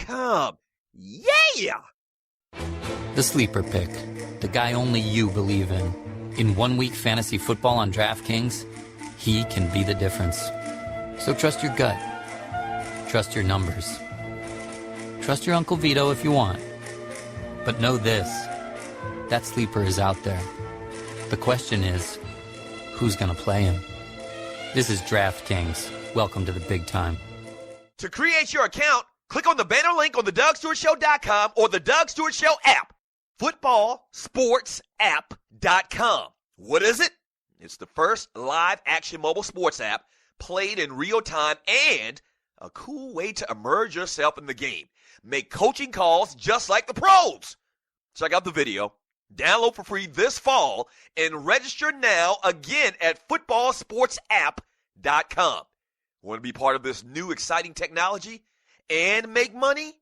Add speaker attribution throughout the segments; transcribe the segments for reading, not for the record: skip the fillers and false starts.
Speaker 1: DraftKings.com. Yeah!
Speaker 2: The Sleeper Pick, the guy only you believe in. In 1 week fantasy football on DraftKings, he can be the difference. So trust your gut. Trust your numbers. Trust your Uncle Vito if you want. But know this, that sleeper is out there. The question is, who's going to play him? This is DraftKings. Welcome to the big time.
Speaker 1: To create your account, click on the banner link on the DougStewartShow.com or the Doug Stewart Show app. FootballSportsApp.com. What is it? It's the first live action mobile sports app played in real time and a cool way to immerse yourself in the game. Make coaching calls just like the pros. Check out the video. Download for free this fall and register now again at FootballSportsApp.com. Want to be part of this new exciting technology and make money?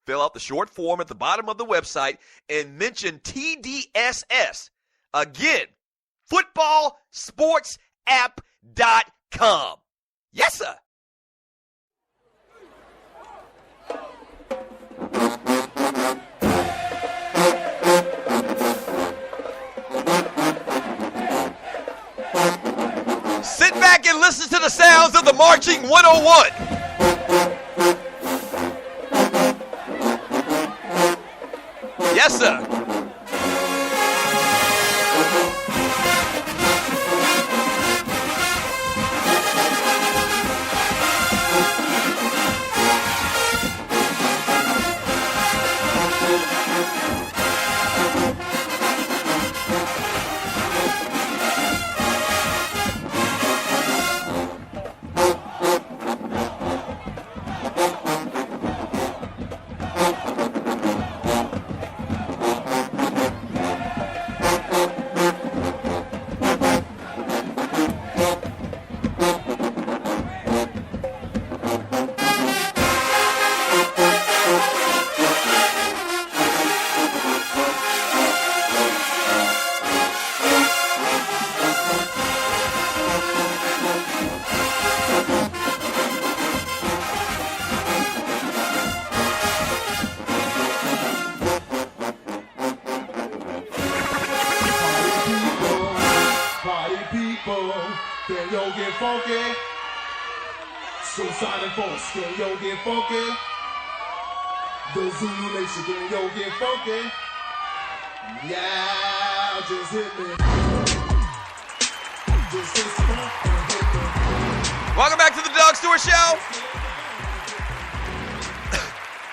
Speaker 1: Fill out the short form at the bottom of the website and mention TDSS. Again, FootballSportsApp.com. Yes, sir. Sit back and listen to the sounds of the Marching 101. Yes, sir.
Speaker 3: Can yo get funky? Suicide and force, can yo get funky? The Zulu Nation, can yo get funky? Yeah, just hit me. Just hit me.
Speaker 1: Welcome back to the Doug Stewart Show.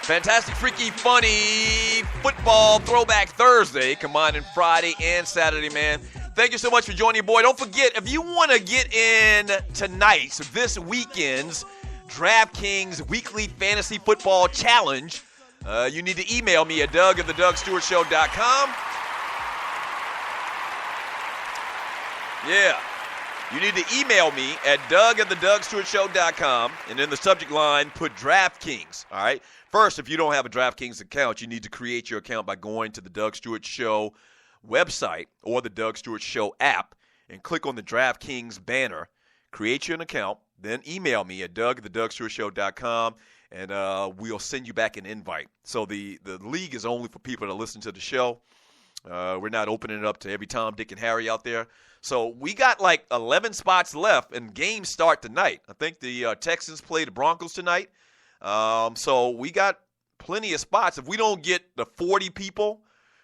Speaker 1: Fantastic, freaky, funny football throwback Thursday, combining Friday and Saturday, man. Thank you so much for joining, boy. Don't forget, if you want to get in tonight's, this weekend's DraftKings Weekly Fantasy Football Challenge, you need to email me at doug@thedougstewartshow.com. Yeah. You need to email me at doug@thedougstewartshow.com, and in the subject line, put DraftKings, all right? First, if you don't have a DraftKings account, you need to create your account by going to the Doug Stewart Show website or the Doug Stewart Show app and click on the DraftKings banner, create you an account, then email me at doug@thedougstewartshow.com, and we'll send you back an invite. So the league is only for people that listen to the show. We're not opening it up to every Tom, Dick, and Harry out there. So we got like 11 spots left, and games start tonight. I think the Texans play the Broncos tonight. So we got plenty of spots. If we don't get the 40 people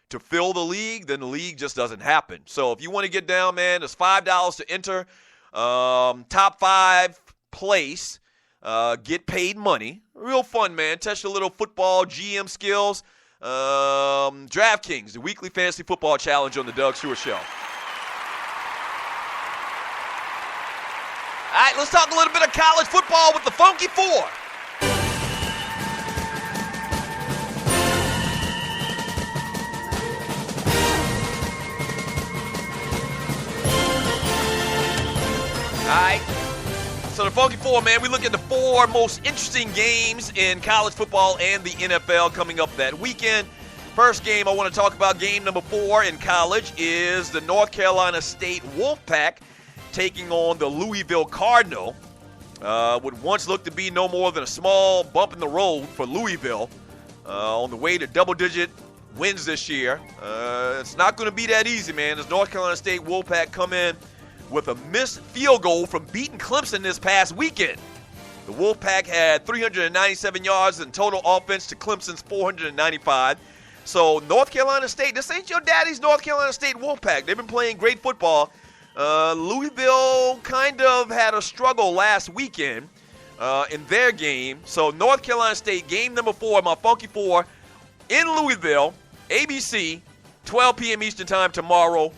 Speaker 1: to fill the league, then the league just doesn't happen. So if you want to get down, man, it's $5 to enter. Top 5 place, get paid money. Real fun, man. Test your little football GM skills. DraftKings, the Weekly Fantasy Football Challenge on the Doug Stewart Show. All right, let's talk a little bit of college football with the Funky Four. All right, so the Funky Four, man, we look at the 4 most interesting games in college football and the NFL coming up that weekend. First game I want to talk about, game number 4 in college, is the North Carolina State Wolfpack taking on the Louisville Cardinal. What once looked to be no more than a small bump in the road for Louisville. on the way to double-digit wins this year. It's not going to be that easy, man, as North Carolina State Wolfpack come in with a missed field goal from beating Clemson this past weekend. The Wolfpack had 397 yards in total offense to Clemson's 495. So North Carolina State, this ain't your daddy's North Carolina State Wolfpack. They've been playing great football. Louisville kind of had a struggle last weekend in their game. So North Carolina State, game number 4, my Funky 4, in Louisville, ABC, 12 p.m. Eastern time tomorrow.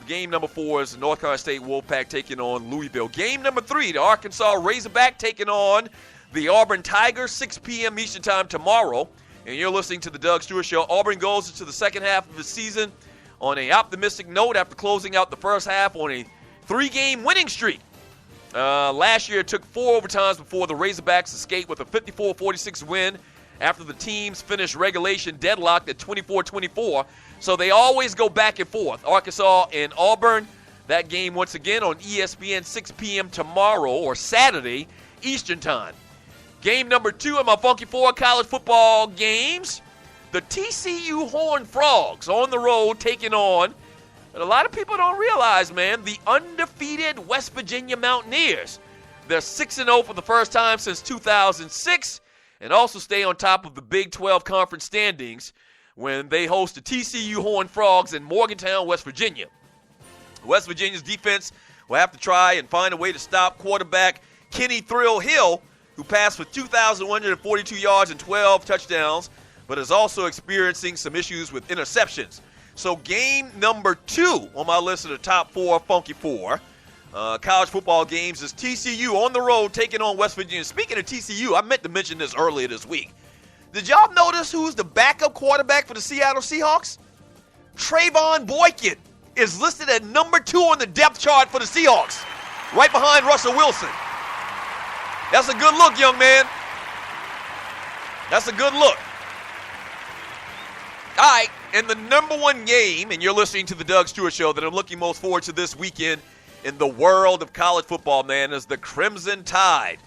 Speaker 1: Game number 4 is the North Carolina State Wolfpack taking on Louisville. Game number 3, the Arkansas Razorback taking on the Auburn Tigers, 6 p.m. Eastern time tomorrow. And you're listening to the Doug Stewart Show. Auburn goes into the second half of the season on an optimistic note after closing out the first half on a 3-game winning streak. Last year it took 4 overtimes before the Razorbacks escaped with a 54-46 win after the teams finished regulation deadlocked at 24-24. So they always go back and forth. Arkansas and Auburn, that game once again on ESPN, 6 p.m. tomorrow or Saturday Eastern time. Game number 2 of my Funky 4 college football games. The TCU Horned Frogs on the road taking on, and a lot of people don't realize, man, the undefeated West Virginia Mountaineers. They're 6-0 for the first time since 2006 and also stay on top of the Big 12 conference standings when they host the TCU Horned Frogs in Morgantown, West Virginia. West Virginia's defense will have to try and find a way to stop quarterback Kenny Thrill Hill, who passed for 2,142 yards and 12 touchdowns, but is also experiencing some issues with interceptions. So game number 2 on my list of the top 4 Funky 4 college football games is TCU on the road taking on West Virginia. Speaking of TCU, I meant to mention this earlier this week. Did y'all notice who's the backup quarterback for the Seattle Seahawks? Trayvon Boykin is listed at number 2 on the depth chart for the Seahawks, right behind Russell Wilson. That's a good look, young man. That's a good look. All right, and the number 1 game, and you're listening to the Doug Stewart Show, that I'm looking most forward to this weekend in the world of college football, man, is the Crimson Tide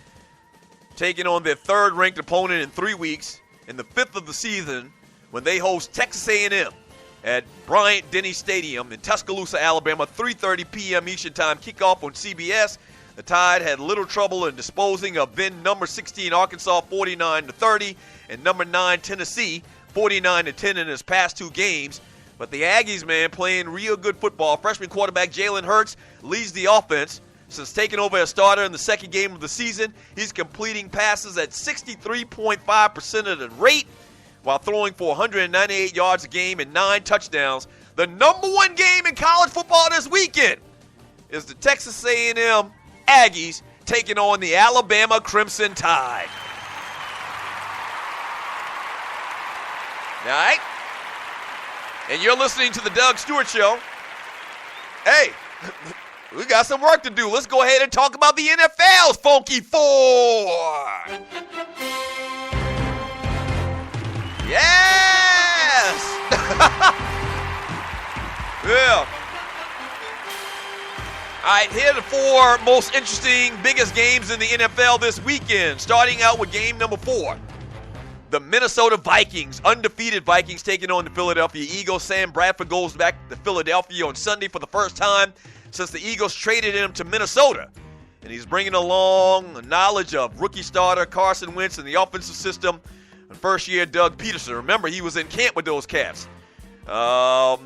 Speaker 1: taking on their 3rd-ranked opponent in 3 weeks in the 5th of the season when they host Texas A&M at Bryant-Denny Stadium in Tuscaloosa, Alabama, 3:30 p.m. Eastern Time, kickoff on CBS. The Tide had little trouble in disposing of then number 16 Arkansas 49-30 and number 9 Tennessee 49-10 in his past 2 games. But the Aggies, man, playing real good football. Freshman quarterback Jalen Hurts leads the offense. Since taking over as starter in the 2nd game of the season, he's completing passes at 63.5% of the rate while throwing for 198 yards a game and 9 touchdowns. The number 1 game in college football this weekend is the Texas A&M Aggies taking on the Alabama Crimson Tide. All right? And you're listening to the Doug Stewart Show. Hey, we got some work to do. Let's go ahead and talk about the NFL's Funky 4. Yes! Yeah. All right, here are the 4 most interesting, biggest games in the NFL this weekend. Starting out with game number 4. The Minnesota Vikings, undefeated Vikings, taking on the Philadelphia Eagles. Sam Bradford goes back to Philadelphia on Sunday for the first time since the Eagles traded him to Minnesota. And he's bringing along a knowledge of rookie starter Carson Wentz and the offensive system and first-year Doug Peterson. Remember, he was in camp with those Cats. The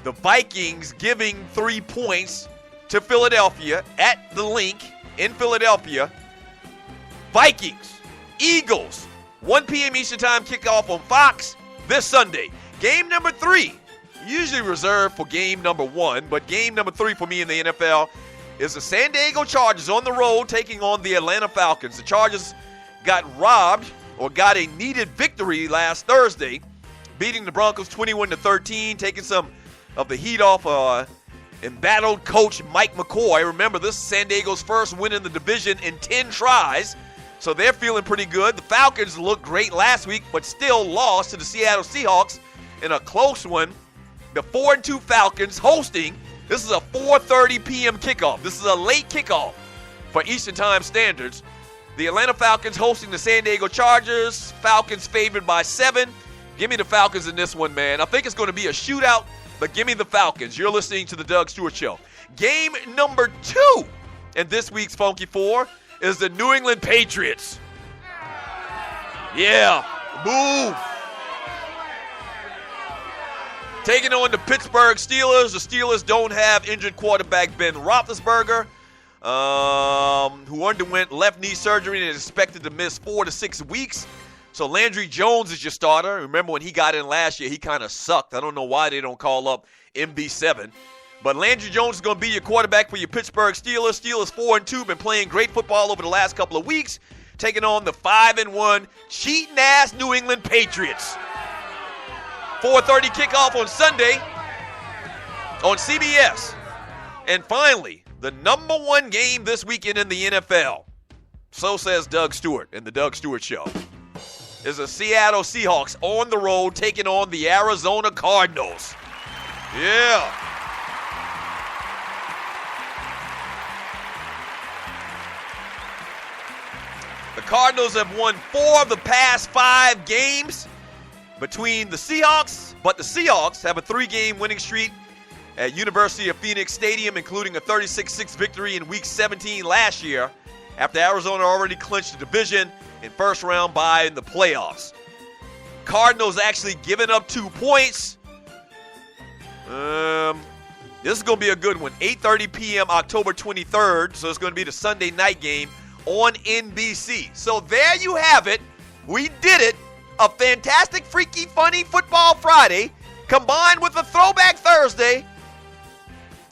Speaker 1: Vikings giving 3 points to Philadelphia at the Link in Philadelphia. Vikings, Eagles, 1 p.m. Eastern Time kickoff on Fox this Sunday. Game number 3, usually reserved for game number 1, but game number 3 for me in the NFL is the San Diego Chargers on the road taking on the Atlanta Falcons. The Chargers got robbed or got a needed victory last Thursday, beating the Broncos 21-13, taking some of the heat off embattled coach Mike McCoy. Remember, this is San Diego's first win in the division in 10 tries, so they're feeling pretty good. The Falcons looked great last week, but still lost to the Seattle Seahawks in a close one. The 4-2 Falcons hosting. This is a 4:30 p.m. kickoff. This is a late kickoff for Eastern Time standards. The Atlanta Falcons hosting the San Diego Chargers. Falcons favored by 7. Give me the Falcons in this one, man. I think it's going to be a shootout, but give me the Falcons. You're listening to the Doug Stewart Show. Game number 2 in this week's Funky Four is the New England Patriots. Yeah, move. Taking on the Pittsburgh Steelers. The Steelers don't have injured quarterback Ben Roethlisberger, who underwent left knee surgery and is expected to miss 4 to 6 weeks. So Landry Jones is your starter. Remember when he got in last year, he kind of sucked. I don't know why they don't call up MB7. But Landry Jones is going to be your quarterback for your Pittsburgh Steelers. Steelers 4-2, been playing great football over the last couple of weeks, taking on the 5-1 cheating-ass New England Patriots. 4:30 kickoff on Sunday on CBS. And finally, the number 1 game this weekend in the NFL, so says Doug Stewart in the Doug Stewart Show, is the Seattle Seahawks on the road taking on the Arizona Cardinals. Yeah. The Cardinals have won 4 of the past 5 games between the Seahawks, but the Seahawks have a 3-game winning streak at University of Phoenix Stadium, including a 36-6 victory in Week 17 last year, after Arizona already clinched the division and first-round bye in the playoffs. Cardinals actually giving up 2 points. This is going to be a good one. 8:30 p.m. October 23rd, so it's going to be the Sunday night game on NBC. So there you have it. We did it. A fantastic, freaky, funny Football Friday combined with a Throwback Thursday.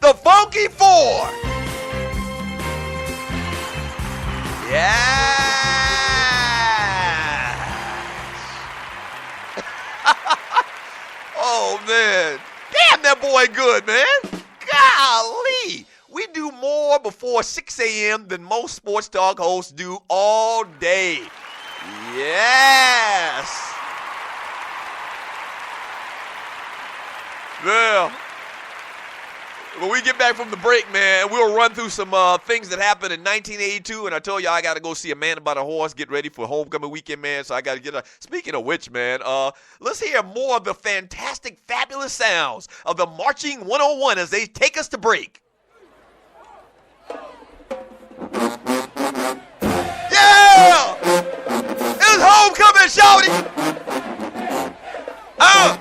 Speaker 1: The Funky Four. Yeah. Oh, man. Damn, that boy good, man. Golly. We do more before 6 a.m. than most sports talk hosts do all day. Yes. Well, when we get back from the break, man, we'll run through some things that happened in 1982. And I told you I got to go see A Man About a Horse, get ready for homecoming weekend, man. So I got to get Speaking of which, man, let's hear more of the fantastic, fabulous sounds of the Marching 101 as they take us to break. Yeah! It's homecoming, Shawty! Oh!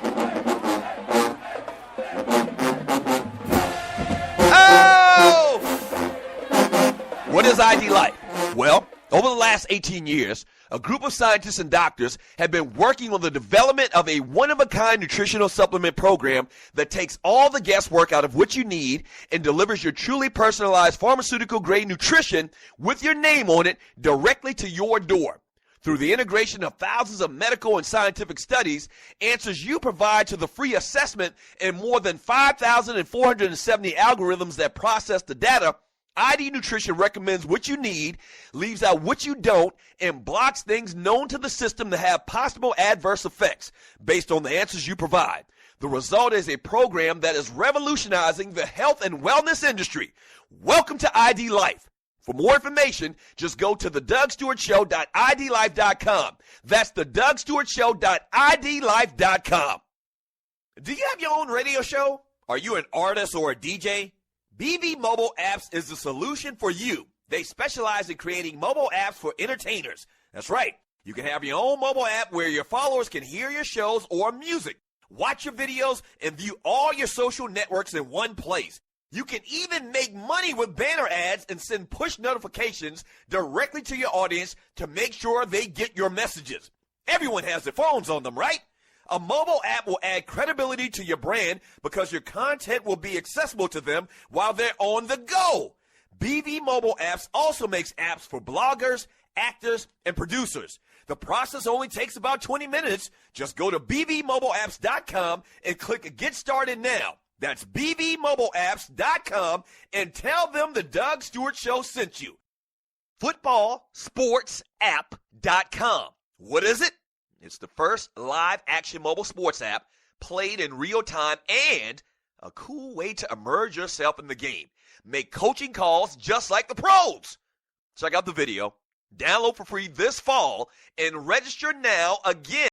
Speaker 1: What is ID Life? Well, over the last 18 years, a group of scientists and doctors have been working on the development of a one-of-a-kind nutritional supplement program that takes all the guesswork out of what you need and delivers your truly personalized pharmaceutical-grade nutrition with your name on it directly to your door. Through the integration of thousands of medical and scientific studies, answers you provide to the free assessment, and more than 5,470 algorithms that process the data, ID Nutrition recommends what you need, leaves out what you don't, and blocks things known to the system to have possible adverse effects based on the answers you provide. The result is a program that is revolutionizing the health and wellness industry. Welcome to ID Life. For more information, just go to thedougstewartshow.idlife.com. That's thedougstewartshow.idlife.com. Do you have your own radio show? Are you an artist or a DJ? BB Mobile Apps is the solution for you. They specialize in creating mobile apps for entertainers. That's right. You can have your own mobile app where your followers can hear your shows or music, watch your videos, and view all your social networks in one place. You can even make money with banner ads and send push notifications directly to your audience to make sure they get your messages. Everyone has their phones on them, right? A mobile app will add credibility to your brand because your content will be accessible to them while they're on the go. BV Mobile Apps also makes apps for bloggers, actors, and producers. The process only takes about 20 minutes. Just go to bvmobileapps.com and click Get Started Now. That's bvmobileapps.com and tell them the Doug Stewart Show sent you. Footballsportsapp.com. What is it? It's the first live action mobile sports app played in real time and a cool way to immerse yourself in the game. Make coaching calls just like the pros. Check out the video. Download for free this fall and register now again.